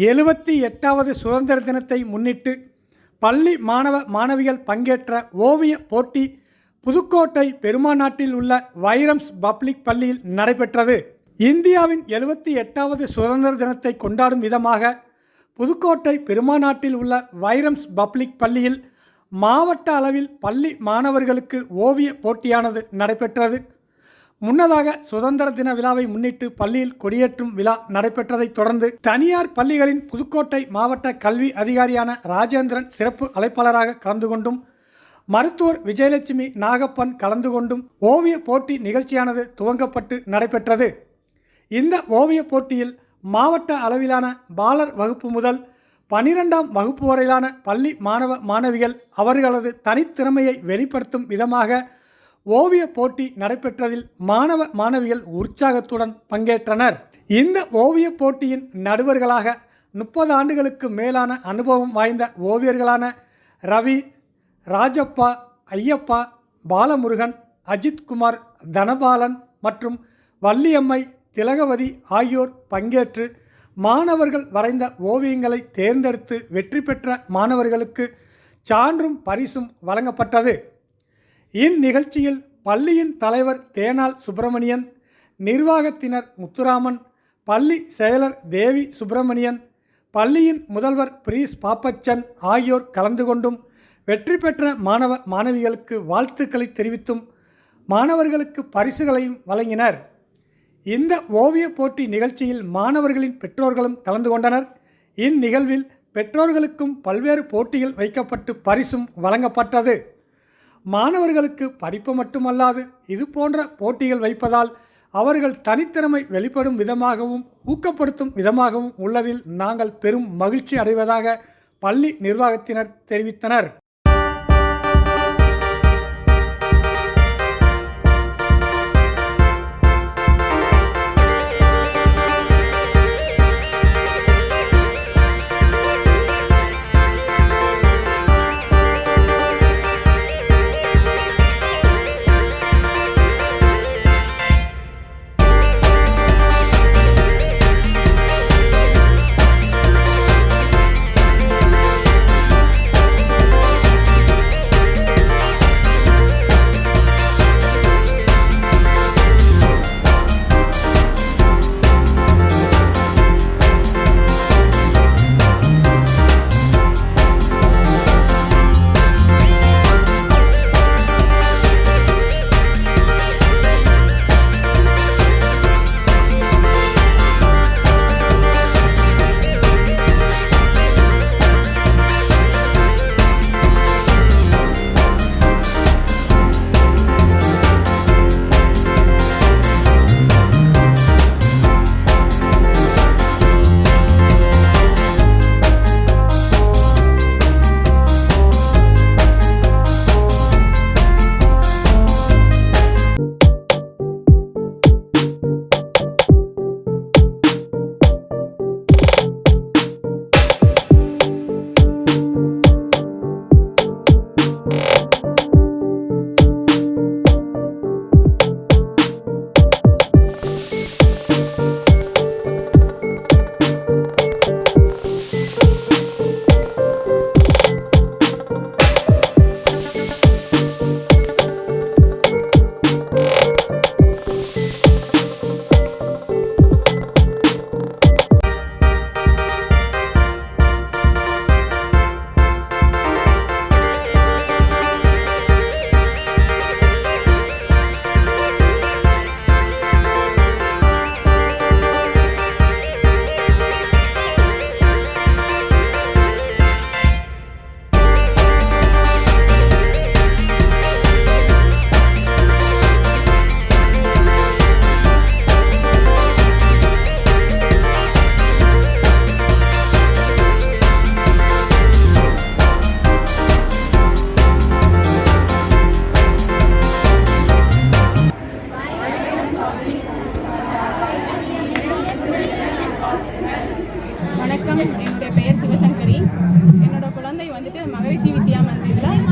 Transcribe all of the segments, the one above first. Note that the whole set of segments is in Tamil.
78வது சுதந்திர தினத்தை முன்னிட்டு பள்ளி மாணவ மாணவிகள் பங்கேற்ற ஓவிய போட்டி புதுக்கோட்டை பெருமாநாட்டில் உள்ள வைரம்ஸ் பப்ளிக் பள்ளியில் நடைபெற்றது. இந்தியாவின் 78வது சுதந்திர தினத்தை கொண்டாடும் விதமாக புதுக்கோட்டை பெருமாநாட்டில் உள்ள வைரம்ஸ் பப்ளிக் பள்ளியில் மாவட்ட அளவில் பள்ளி மாணவர்களுக்கு ஓவிய போட்டியானது நடைபெற்றது. முன்னதாக சுதந்திர தின விழாவை முன்னிட்டு பள்ளியில் கொடியேற்றும் விழா நடைபெற்றதைத் தொடர்ந்து தனியார் பள்ளிகளின் புதுக்கோட்டை மாவட்ட கல்வி அதிகாரியான ராஜேந்திரன் சிறப்பு அழைப்பாளராக கலந்து கொண்டும் மருத்துவர் விஜயலட்சுமி நாகப்பன் கலந்து கொண்டும் ஓவிய போட்டி நிகழ்ச்சியானது துவங்கப்பட்டு நடைபெற்றது. இந்த ஓவிய போட்டியில் மாவட்ட அளவிலான பாலர் வகுப்பு முதல் 12ஆம் வகுப்பு வரையிலான பள்ளி மாணவ மாணவிகள் அவர்களது தனித்திறமையை வெளிப்படுத்தும் விதமாக ஓவிய போட்டி நடைபெற்றதில் மாணவ மாணவிகள் உற்சாகத்துடன் பங்கேற்றனர். இந்த ஓவிய போட்டியின் நடுவர்களாக 30 ஆண்டுகளுக்கு மேலான அனுபவம் வாய்ந்த ஓவியர்களான ரவி, ராஜப்பா, ஐயப்பா, பாலமுருகன், அஜித்குமார், தனபாலன் மற்றும் வள்ளியம்மை, திலகவதி ஆகியோர் பங்கேற்று மாணவர்கள் வரைந்த ஓவியங்களை தேர்ந்தெடுத்து வெற்றி பெற்ற மாணவர்களுக்கு சான்றும் பரிசும் வழங்கப்பட்டது. இந்நிகழ்ச்சியில் பள்ளியின் தலைவர் தேனால் சுப்பிரமணியன், நிர்வாகத்தினர் முத்துராமன், பள்ளி செயலர் தேவி சுப்பிரமணியன், பள்ளியின் முதல்வர் பிரீஸ் பாப்பச்சன் ஆகியோர் கலந்து கொண்டும் வெற்றி பெற்ற மாணவ மாணவிகளுக்கு வாழ்த்துக்களை தெரிவித்தும் மாணவர்களுக்கு பரிசுகளையும் வழங்கினர். இந்த ஓவிய போட்டி நிகழ்ச்சியில் மாணவர்களின் பெற்றோர்களும் கலந்து கொண்டனர். இந்நிகழ்வில் பெற்றோர்களுக்கும் பல்வேறு போட்டிகள் வைக்கப்பட்டு பரிசும் வழங்கப்பட்டது. மாணவர்களுக்கு படிப்பு மட்டுமல்லாது இது போன்ற போட்டிகள் வைப்பதால் அவர்கள் தனித்திறமை வெளிப்படும் விதமாகவும் ஊக்கப்படுத்தும் விதமாகவும் உள்ளதில் நாங்கள் பெரும் மகிழ்ச்சி அடைவதாக பள்ளி நிர்வாகத்தினர் தெரிவித்தனர்.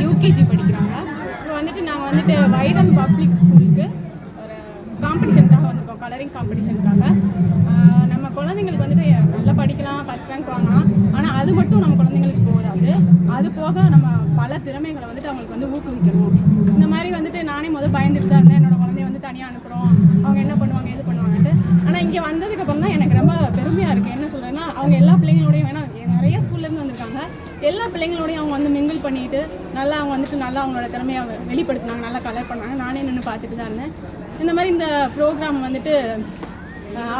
யூகேஜி படிக்கிறாங்க. இப்போ வந்துட்டு நாங்கள் வந்துட்டு வைரம் பப்ளிக் ஸ்கூலுக்கு ஒரு காம்படிஷனுக்காக வந்திருக்கோம், கலரிங் காம்படிஷனுக்காக. நம்ம குழந்தைங்களுக்கு வந்துட்டு நல்லா படிக்கலாம், ஃபஸ்ட் ரேங்க் வாங்கலாம். ஆனால் அது மட்டும் நம்ம குழந்தைங்களுக்கு போதாது. அது போக நம்ம பல திறமைகளை வந்துட்டு அவங்களுக்கு வந்து ஊக்குவிக்கணும். இந்த மாதிரி வந்துட்டு நானே பயந்துட்டு தான் இருந்தேன். என்னோட குழந்தைய வந்து தனியாக அனுப்புகிறோம், அவங்க என்ன பண்ணுவாங்க எது பண்ணுவாங்கன்ட்டு. ஆனால் இங்கே வந்ததுக்கப்புறம் தான் எனக்கு ரொம்ப பெருமையாக இருக்குது. என்ன சொல்கிறேன்னா, அவங்க எல்லா பிள்ளைங்களோடையும் நிறைய ஸ்கூல்லேருந்து வந்திருக்காங்க. எல்லா பிள்ளைங்களோடையும் அவங்க வந்து மிங்கிள் பண்ணிட்டு நல்லா அவங்க வந்துட்டு நல்லா அவங்களோட திறமையை வெளிப்படுத்தினாங்க, நல்லா கலர் பண்ணாங்க. நானே நின்று பார்த்துட்டு தான் இருந்தேன். இந்த மாதிரி இந்த ப்ரோக்ராம் வந்துட்டு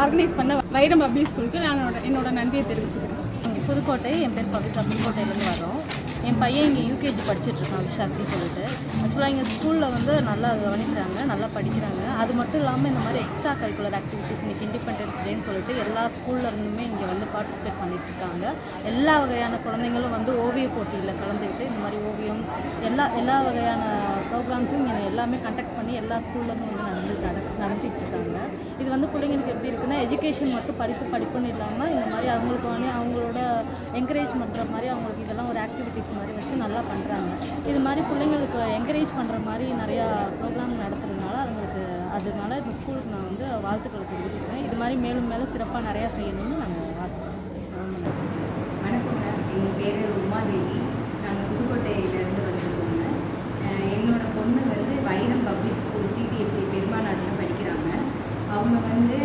ஆர்கனைஸ் பண்ண வைரம் பப்ளிக் ஸ்கூலுக்கு நான் என்னோட நன்றியை தெரிவிச்சுக்கிறேன். புதுக்கோட்டை, என் பேர் பவித்ரா, புதுக்கோட்டையிலேருந்து வரோம். என் பையன் இங்கே யூகேஜி படிச்சுட்ருக்கான், விஷாக்னு சொல்லிட்டு. ஆக்சுவலாக இங்கே ஸ்கூலில் வந்து நல்லா கவனிக்கிறாங்க, நல்லா படிக்கிறாங்க. அது மட்டும் இல்லாமல் இந்த மாதிரி எக்ஸ்ட்ரா கரிக்குலர் ஆக்டிவிட்டீஸ் இன்றைக்கி இண்டிபெண்டன்ஸ் டேன்னு சொல்லிட்டு எல்லா ஸ்கூலில் இருந்துமே இங்கே வந்து பார்ட்டிசிபேட் பண்ணிகிட்ருக்காங்க. எல்லா வகையான குழந்தைங்களும் வந்து ஓவிய போட்டியில் கலந்துக்கிட்டு இந்த மாதிரி ஓவியம் எல்லா வகையான ப்ரோக்ராம்ஸும் இங்கே எல்லாமே கண்டக்ட் பண்ணி எல்லா ஸ்கூல்லேருந்து வந்து நடத்திட்டு இருக்காங்க. இது வந்து பிள்ளைங்களுக்கு எப்படி இருக்குன்னா, எஜுகேஷன் மட்டும் படிப்புன்னு இல்லாமல் இந்த மாதிரி அவங்களுக்கு வந்து அவங்களோட என்கரேஜ் பண்ணுற மாதிரி அவங்களுக்கு இதெல்லாம் ஒரு ஆக்டிவிட்டீஸ் மாதிரி வச்சு நல்லா பண்ணுறாங்க. இது மாதிரி பிள்ளைங்களுக்கு என்கரேஜ் பண்ணுற மாதிரி நிறையா ப்ரோக்ராம் நடத்துறதுனால அதனால இந்த ஸ்கூலுக்கு நான் வந்து வாழ்த்துக்களை தெரிவிச்சுக்கிறேன். இது மாதிரி மேலும் மேலும் சிறப்பாக நிறையா செய்யணும்னு நாங்கள் ஆசைப்படுறோம். வணக்கங்க, எங்கள் பேர் உமாதேவி. நாங்கள் புதுக்கோட்டையிலேருந்து வந்திருக்கோங்க. என்னோட பொண்ணு வந்து வைரம் பப்ளிக் ஸ்கூல் சிபிஎஸ்சி பெருமாநாட்டில் படிக்கிறாங்க. அவங்க வந்து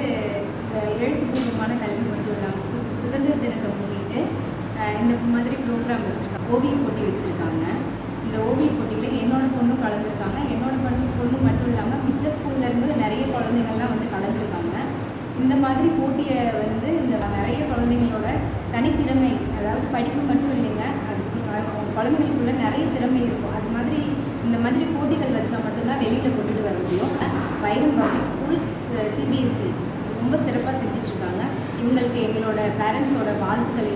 எழுத்துப்பூர்வமான கல்வி மட்டும் இல்லாமல் சுதந்திர தினத்தை முன்னிட்டு இந்த மாதிரி ப்ரோக்ராம் வச்சுருக்காங்க, ஓவிய போட்டி வச்சுருக்காங்க. இந்த ஓவிய போட்டியில் என்னோட பொண்ணும் கலந்துருக்காங்க. என்னோட பொண்ணு மட்டும் இல்லாமல் மித்த ஸ்கூல்லேருந்து நிறைய குழந்தைங்கள்லாம் வந்து கலந்துருக்காங்க. இந்த மாதிரி போட்டியை வந்து இந்த நிறைய குழந்தைங்களோட தனித்திறமை, அதாவது படிப்பு மட்டும் இல்லைங்க, அது குழந்தைங்களுக்குள்ள நிறைய திறமை இருக்கும். அது மாதிரி இந்த மாதிரி போட்டிகள் வச்சா மட்டும்தான் வெளியில் கொண்டுட்டு வர முடியும். வைரம் பப்ளிக் ஸ்கூல் சிபிஎஸ்சி ரொம்ப சிறப்பாக செஞ்சிட்ருக்காங்க. இவங்களுக்கு எங்களோட பேரண்ட்ஸோட வாழ்த்துக்களை